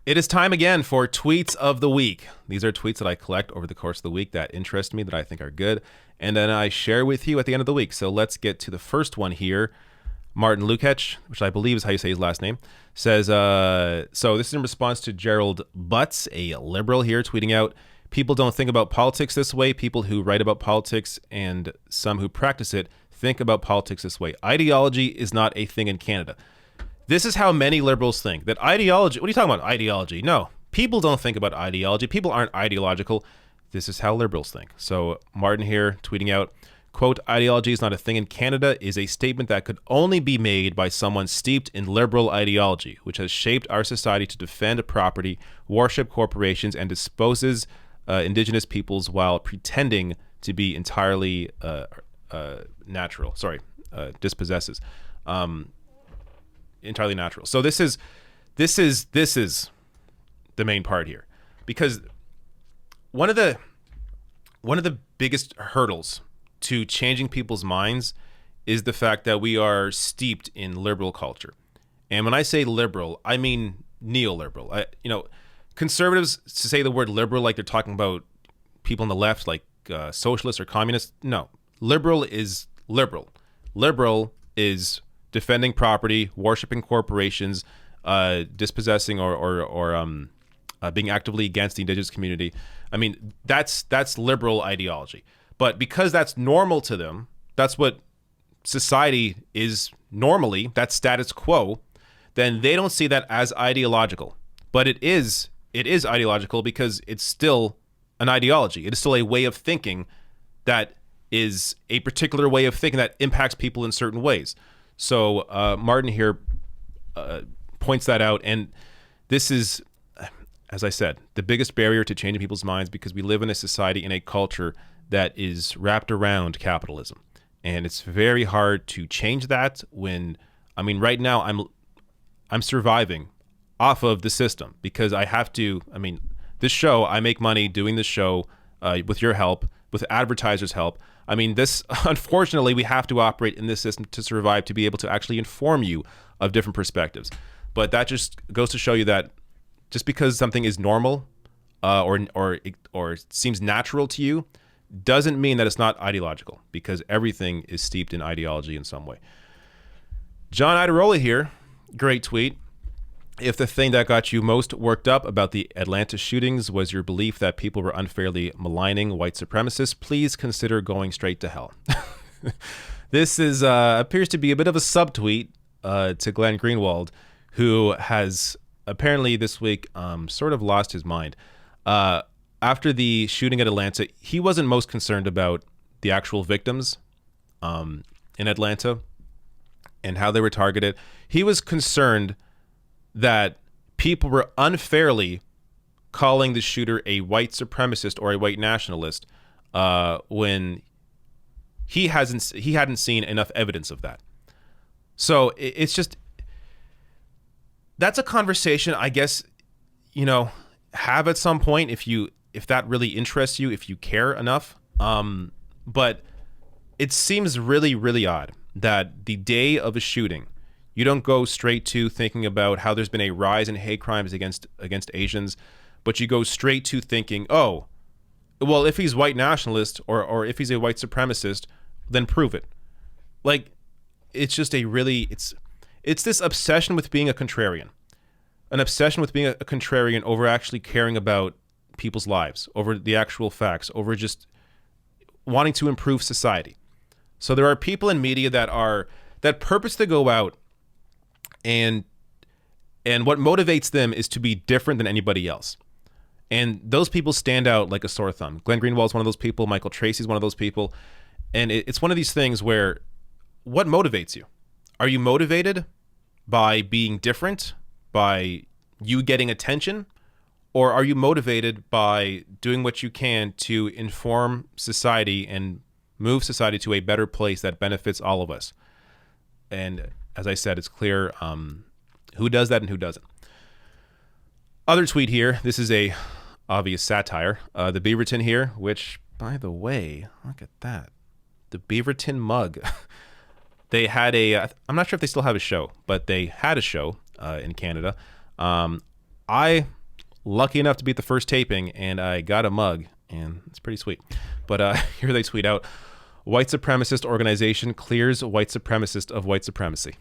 It is time again for Tweets of the Week. These are tweets that I collect over the course of the week that interest me, that I think are good, and then I share with you at the end of the week. So let's get to the first one here. Martin Lukács, which I believe is how you say his last name, says, so this is in response to Gerald Butts, a liberal here, tweeting out, people don't think about politics this way. People who write about politics and some who practice it think about politics this way. Ideology is not a thing in Canada. This is how many liberals think, that ideology, what are you talking about, ideology? No, people don't think about ideology. People aren't ideological. This is how liberals think. So Martin here tweeting out, quote, ideology is not a thing in Canada is a statement that could only be made by someone steeped in liberal ideology, which has shaped our society to defend property, worship corporations, and disposes Indigenous peoples while pretending to be entirely natural. Sorry, dispossesses. Entirely natural. So this is the main part here, because one of the biggest hurdles to changing people's minds is the fact that we are steeped in liberal culture. And when I say liberal, I mean neoliberal. Conservatives to say the word liberal like they're talking about people on the left, like socialists or communists. No, liberal is liberal. Liberal is defending property, worshiping corporations, dispossessing or being actively against the Indigenous community. I mean, that's liberal ideology. But because that's normal to them, that's what society is normally, that's status quo, then they don't see that as ideological. But it is ideological because it's still an ideology. It is still a way of thinking that is a particular way of thinking that impacts people in certain ways. So Martin here points that out. And this is, as I said, the biggest barrier to changing people's minds, because we live in a society, in a culture that is wrapped around capitalism. And it's very hard to change that when, I mean, right now I'm surviving off of the system because I have to, I mean, this show, I make money doing this show with your help, with advertisers' help. I mean, this, unfortunately, we have to operate in this system to survive, to be able to actually inform you of different perspectives. But that just goes to show you that just because something is normal or seems natural to you, doesn't mean that it's not ideological, because everything is steeped in ideology in some way. John Idarola here, great tweet. If the thing that got you most worked up about the Atlanta shootings was your belief that people were unfairly maligning white supremacists, please consider going straight to hell. This is appears to be a bit of a subtweet to Glenn Greenwald, who has apparently this week sort of lost his mind. After the shooting at Atlanta, he wasn't most concerned about the actual victims in Atlanta and how they were targeted. He was concerned that people were unfairly calling the shooter a white supremacist or a white nationalist when he hadn't seen enough evidence of that. So it's just, that's a conversation, I guess, have at some point if that really interests you, if you care enough. But it seems really, really odd that the day of a shooting, you don't go straight to thinking about how there's been a rise in hate crimes against Asians, but you go straight to thinking, oh, well, if he's white nationalist or if he's a white supremacist, then prove it. Like, it's just it's this obsession with being a contrarian. An obsession with being a contrarian over actually caring about people's lives, over the actual facts, over just wanting to improve society. So there are people in media that purpose to go out and what motivates them is to be different than anybody else. And those people stand out like a sore thumb. Glenn Greenwald is one of those people. Michael Tracy's one of those people. And it's one of these things where, what motivates you? Are you motivated by being different, by you getting attention? Or are you motivated by doing what you can to inform society and move society to a better place that benefits all of us? And as I said, it's clear who does that and who doesn't. Other tweet here. This is a obvious satire. The beaverton here, which, by the way, look at that. The beaverton mug. They had I'm not sure if they still have a show, but they had a show in Canada. I lucky enough to be at the first taping, and I got a mug, and it's pretty sweet. But here they tweet out, white supremacist organization clears white supremacist of white supremacy.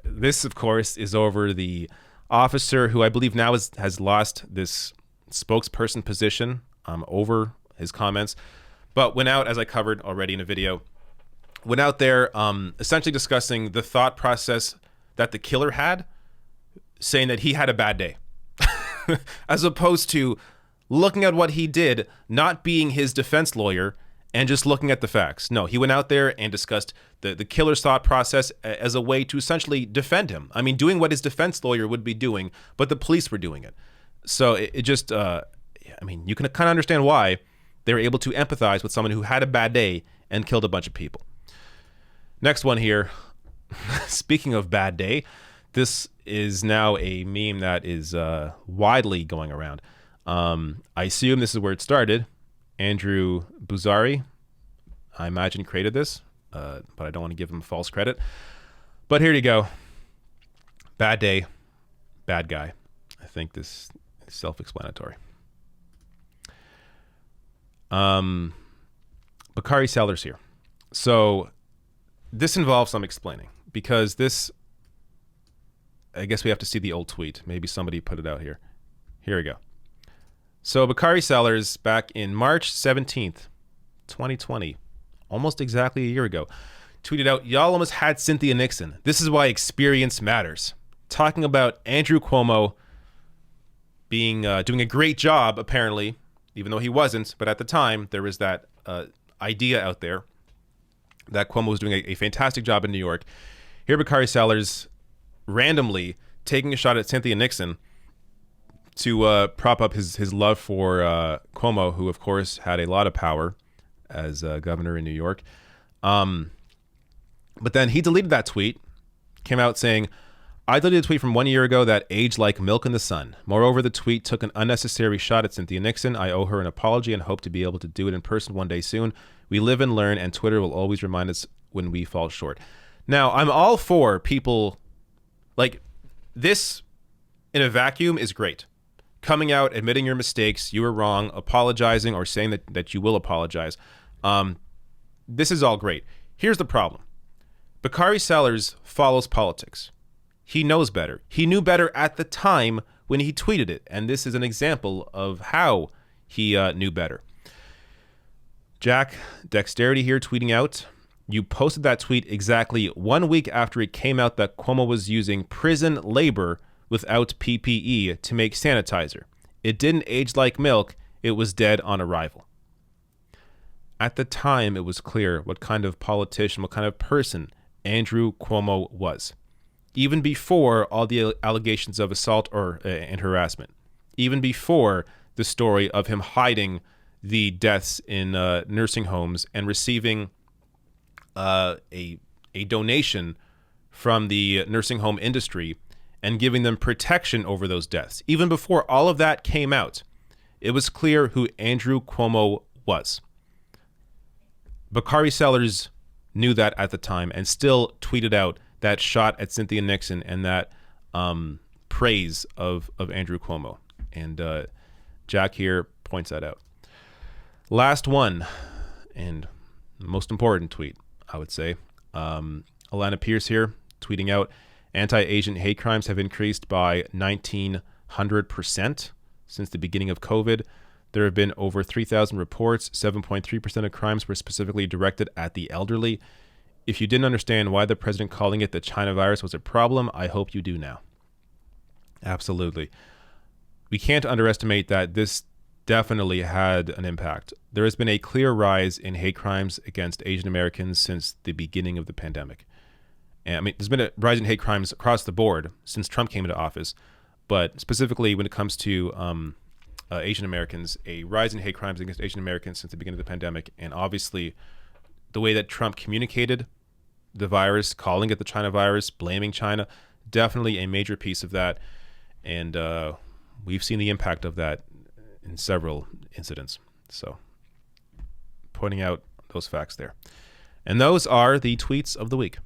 This, of course, is over the officer who I believe now has lost this spokesperson position over his comments, but went out, as I covered already in a video, went out there essentially discussing the thought process that the killer had, saying that he had a bad day, as opposed to looking at what he did, not being his defense lawyer, and just looking at the facts. No, he went out there and discussed the killer's thought process as a way to essentially defend him. I mean, doing what his defense lawyer would be doing, but the police were doing it. So it just, I mean, you can kind of understand why they were able to empathize with someone who had a bad day and killed a bunch of people. Next one here. Speaking of bad day, this is now a meme that is widely going around. I assume this is where it started. Andrew Buzari, I imagine, created this, but I don't want to give him false credit. But here you go. Bad day, bad guy. I think this is self-explanatory. Bakari Sellers here. So this involves some explaining, because this, I guess we have to see the old tweet. Maybe somebody put it out here. Here we go. So Bakari Sellers, back in March 17th, 2020, almost exactly a year ago, tweeted out, "Y'all almost had Cynthia Nixon. This is why experience matters." Talking about Andrew Cuomo being doing a great job, apparently, even though he wasn't. But at the time, there was that idea out there that Cuomo was doing a fantastic job in New York. Here, Bakari Sellers randomly taking a shot at Cynthia Nixon to prop up his love for Cuomo, who, of course, had a lot of power as governor in New York. But then he deleted that tweet, came out saying, "I deleted a tweet from 1 year ago that aged like milk in the sun. Moreover, the tweet took an unnecessary shot at Cynthia Nixon. I owe her an apology and hope to be able to do it in person one day soon. We live and learn, and Twitter will always remind us when we fall short." Now, I'm all for people like this in a vacuum is great. Coming out, admitting your mistakes, you were wrong, apologizing, or saying that you will apologize. This is all great. Here's the problem. Bakari Sellers follows politics. He knows better. He knew better at the time when he tweeted it. And this is an example of how he knew better. Jack Dexterity here tweeting out, "You posted that tweet exactly 1 week after it came out that Cuomo was using prison labor without PPE to make sanitizer. It didn't age like milk. It was dead on arrival." At the time, it was clear what kind of politician, what kind of person Andrew Cuomo was. Even before all the allegations of assault and harassment. Even before the story of him hiding the deaths in nursing homes and receiving a donation from the nursing home industry and giving them protection over those deaths. Even before all of that came out, it was clear who Andrew Cuomo was. Bakari Sellers knew that at the time and still tweeted out that shot at Cynthia Nixon and that praise of Andrew Cuomo. And Jack here points that out. Last one, and most important tweet, I would say. Alana Pierce here tweeting out, "Anti-Asian hate crimes have increased by 1,900% since the beginning of COVID. There have been over 3,000 reports. 7.3% of crimes were specifically directed at the elderly. If you didn't understand why the president calling it the China virus was a problem, I hope you do now." Absolutely. We can't underestimate that this definitely had an impact. There has been a clear rise in hate crimes against Asian Americans since the beginning of the pandemic. And I mean, there's been a rise in hate crimes across the board since Trump came into office, but specifically when it comes to Asian Americans, a rise in hate crimes against Asian Americans since the beginning of the pandemic. And obviously, the way that Trump communicated the virus, calling it the China virus, blaming China, definitely a major piece of that. And we've seen the impact of that in several incidents. So, pointing out those facts there. And those are the tweets of the week.